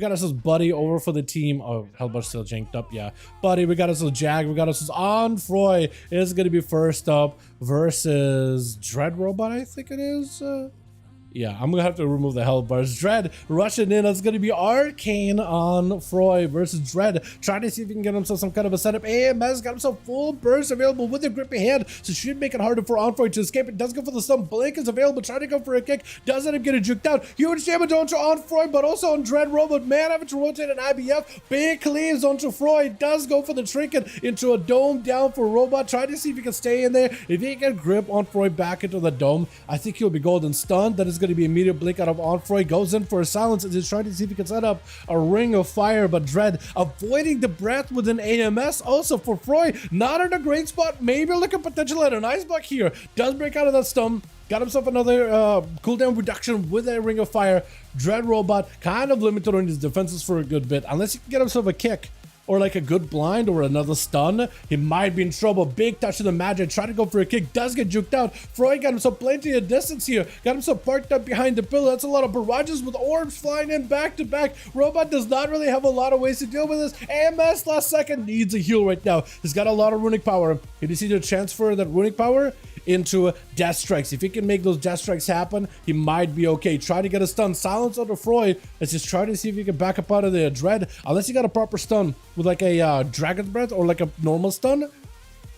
We got ourselves Buddy over for the team. Oh, Hellbush still janked up. Yeah, Buddy. We got ourselves Jag. We got ourselves Onfroy. Is going to be first up versus Dread Robot, I think it is. Yeah, I'm gonna have to remove the hell bars. Dread rushing in. It's gonna be Arcane on Froy versus Dread. Trying to see if he can get himself some kind of a setup. AMS got himself full burst available with a grippy hand, so should make it harder for Onfroy to escape. It does go for the stun. Blink is available. Trying to go for a kick. Does end up getting juked out. Huge damage onto Onfroy, but also on Dread Robot. Man, having to rotate an IBF. Big cleaves onto Froy. Does go for the trinket into a dome down for Robot. Trying to see if he can stay in there. If he can grip Onfroy back into the dome, I think he'll be golden stunned. That is going to be immediate blink out of Onfroy. Goes in for a silence and is trying to see if he can set up a ring of fire, but Dread avoiding the breath with an AMS. Also for Froy, not in a great spot. Maybe looking potentially at an ice block here. Does break out of that stun. Got himself another cooldown reduction with a ring of fire. Dread Robot kind of limited on his defenses for a good bit. Unless he can get himself a kick or like a good blind or another stun, he might be in trouble. Big touch to the magic, try to go for a kick, does get juked out. Froy got himself plenty of distance here, got himself parked up behind the pillar. That's a lot of barrages with orbs flying in back to back. Robot does not really have a lot of ways to deal with this. AMS last second needs a heal right now. He's got a lot of runic power. He just needs to transfer that runic power into death strikes. If he can make those death strikes happen, he might be okay. Try to get a stun. Silence onto Froy. Let's just try to see if he can back up out of the Dread. Unless you got a proper stun with like a Dragon's Breath or like a normal stun.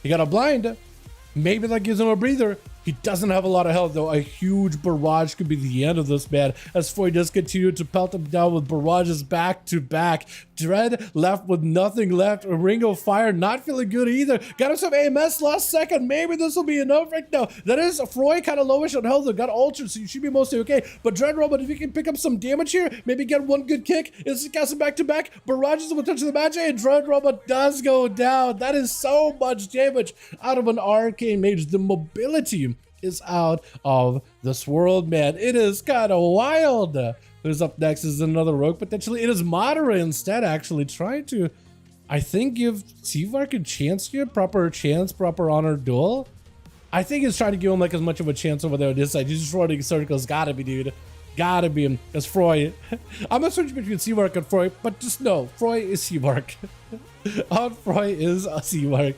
He got a blind. Maybe that gives him a breather. He doesn't have a lot of health though. A huge barrage could be the end of this man as Froy does continue to pelt him down with barrages back to back. Dread left with nothing left. A ring of fire not feeling good either. Got himself AMS last second. Maybe this will be enough right now. That is Froy kind of lowish on health. Got altered, so you should be mostly okay. But Dread Robot, if you can pick up some damage here, maybe get one good kick, is casting back to back. Barrages will touch the magic, and Dread Robot does go down. That is so much damage out of an Arcane Mage. The mobility is out of this world, man. It is kind of wild. Who's up next is another rogue potentially. It is Madara instead, actually trying to, I think, give Seavark a chance here. Proper chance, proper honor duel. I think he's trying to give him like as much of a chance over there on this side. He's just running circles. Gotta be, dude. Gotta be him. It's Froy. I'm gonna switch between Seavark and Froy, but just know Froy is Seavark. On Froy is a Seavark.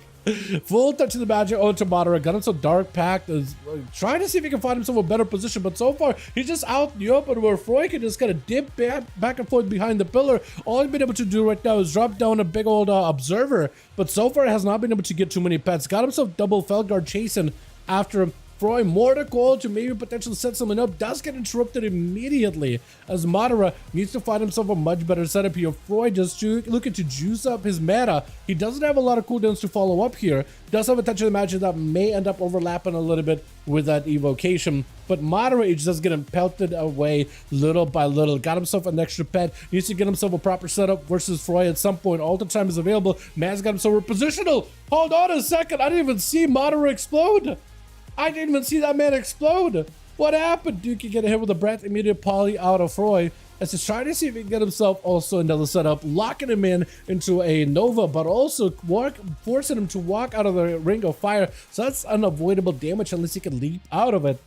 Full touch of the magic onto Madara. Got him so Dark Pact is trying to see if he can find himself a better position, but so far he's just out in the open where Froy can just kind of dip back and forth behind the pillar. All he's been able to do right now is drop down a big old observer, but so far has not been able to get too many pets. Got himself double Felguard chasing after him. Froy more to call to maybe potentially set someone up. Does get interrupted immediately as Madara needs to find himself a much better setup here. Froy just looking to juice up his mana. He doesn't have a lot of cooldowns to follow up here. Does have a touch of the magic that may end up overlapping a little bit with that evocation. But Madara is just getting pelted away little by little. Got himself an extra pet. Needs to get himself a proper setup versus Froy at some point. All the time is available. Man's got himself repositional. Hold on a second. I didn't even see Madara explode. I didn't even see that man explode. What happened? Dookie get hit with a breath, immediate poly out of Froy. As he's trying to see if he can get himself also another setup, locking him in into a Nova, but also forcing him to walk out of the ring of fire. So that's unavoidable damage unless he can leap out of it.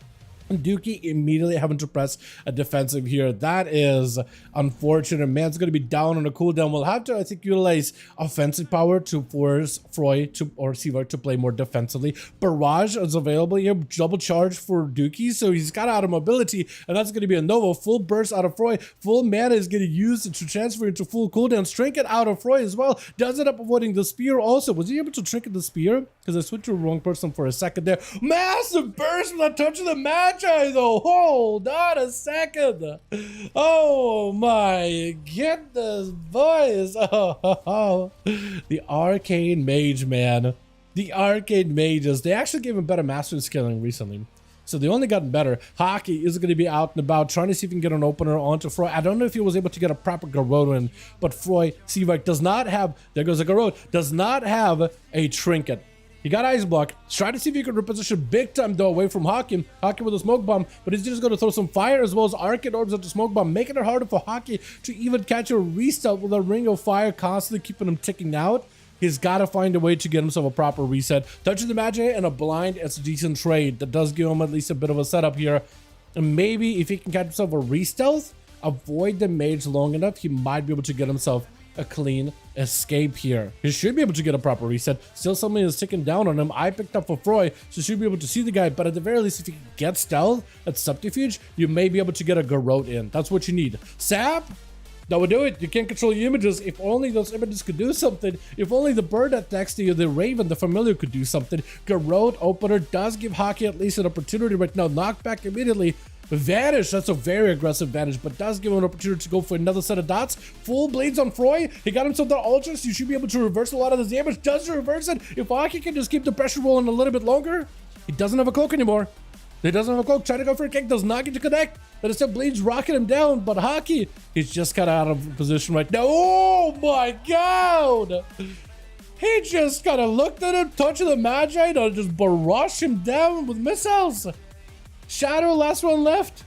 And Dookie immediately having to press a defensive here. That is unfortunate. Man's going to be down on a cooldown. We'll have to, I think, utilize offensive power to force Froy to, or Seavark to play more defensively. Barrage is available here. Double charge for Dookie. So he's got out of mobility. And that's going to be a Nova. Full burst out of Froy. Full mana is getting used to transfer into full cooldown. Trinket out of Froy as well. Does end up avoiding the spear also. Was he able to trinket the spear? Because I switched to the wrong person for a second there. Massive burst with a touch of the match. Though, hold on a second. Oh my goodness, boys. Oh. The Arcane Mage, man. The Arcane Mages, they actually gave him better mastery scaling recently. So they only gotten better. Hockey is going to be out and about trying to see if he can get an opener onto Froy. I don't know if he was able to get a proper Garrote in, but Froy Seavark does not have, there goes a Garrote, does not have a trinket. He got Ice Block. Try to see if he can reposition big time though away from Hockey. Hockey with a Smoke Bomb, but he's just going to throw some fire as well as Arcane Orbs at the Smoke Bomb, making it harder for Hockey to even catch a restart with a Ring of Fire constantly keeping him ticking out. He's got to find a way to get himself a proper reset. Touch of the Magic and a blind, it's a decent trade. That does give him at least a bit of a setup here. And maybe if he can catch himself a re-stealth, avoid the mage long enough, he might be able to get himself a clean escape here. He should be able to get a proper reset. Still something is ticking down on him. I picked up for Froy, so should be able to see the guy, but at the very least, if you can get stealth at Subterfuge, you may be able to get a Garrote in. That's what you need. Sap? That would do it. You can't control your images. If only those images could do something. If only the bird that's next to you, the raven, the familiar, could do something. Garrote opener does give Hockey at least an opportunity right now. Knockback immediately. Vanish, that's a very aggressive vanish, but does give him an opportunity to go for another set of dots. Full blades on Froy. He got himself the ultra, so you should be able to reverse a lot of the damage. Does reverse it. If Hockey can just keep the pressure rolling a little bit longer, he doesn't have a cloak anymore. He doesn't have a cloak. Try to go for a kick. Does not get to connect. But instead, Blades rocking him down. But Hockey, he's just kind of out of position right now. Oh my god! He just kind of looked at him, touched the Magi, and just barraged him down with missiles. Shadow, last one left.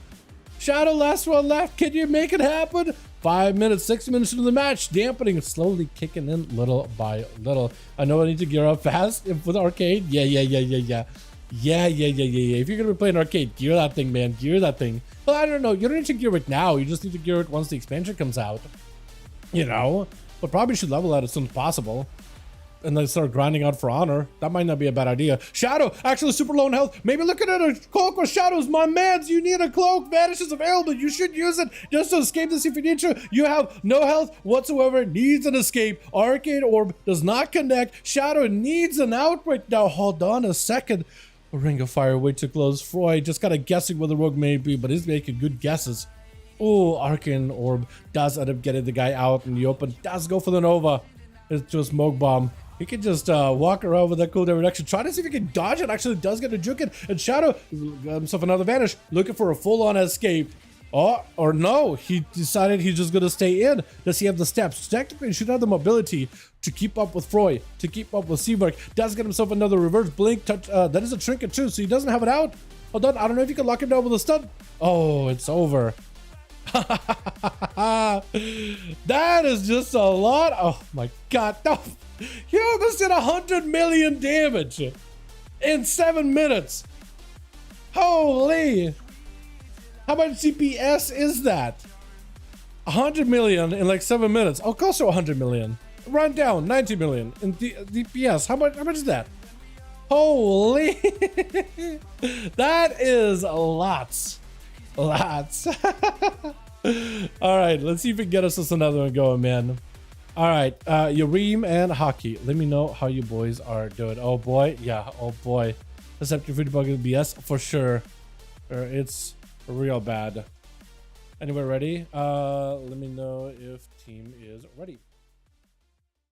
Shadow, last one left. Can you make it happen? 5 minutes, 6 minutes into the match. Dampening, slowly kicking in little by little. I know I need to gear up fast with Arcane. Yeah. If you're gonna be playing Arcade, gear that thing, man. Gear that thing. Well, I don't know. You don't need to gear it now. You just need to gear it once the expansion comes out. You know? But probably should level that as soon as possible. And then start grinding out for honor. That might not be a bad idea. Shadow, actually super low in health. Maybe looking at a cloak with shadows. My mans, you need a cloak. Vanish is available. You should use it just to escape this if you need to. You have no health whatsoever. Needs an escape. Arcane Orb does not connect. Shadow needs an out right now. Hold on a second. A Ring of Fire way too close. Froy just kind of guessing where the rogue may be, but he's making good guesses. Oh, Arcane Orb does end up getting the guy out in the open. Does go for the Nova. It's just Smoke Bomb. He can just walk around with that cooldown reduction. Try to see if he can dodge it. Actually does get a juke it. And Shadow got himself another vanish. Looking for a full-on escape. Oh, or no. He decided he's just going to stay in. Does he have the steps? Technically, he should have the mobility to keep up with Froy. To keep up with Seavark. Does get himself another reverse blink. Touch. That is a trinket too, so he doesn't have it out. Hold on. I don't know if you can lock him down with a stun. Oh, it's over. That is just a lot. Oh my god. No. You almost did 100 million damage in 7 minutes. Holy. How much CPS is that? 100 million in like 7 minutes. Oh, close to 100 million. Run down 90 million in DPS. How much is that? Holy. That is lots. Lots. All right, let's see if we can get us another one going, man. All right, Yareem and Hockey, let me know how you boys are doing. Oh boy, yeah, oh boy. Except your food bug is BS for sure. It's real bad. Anyway, ready? Let me know if team is ready.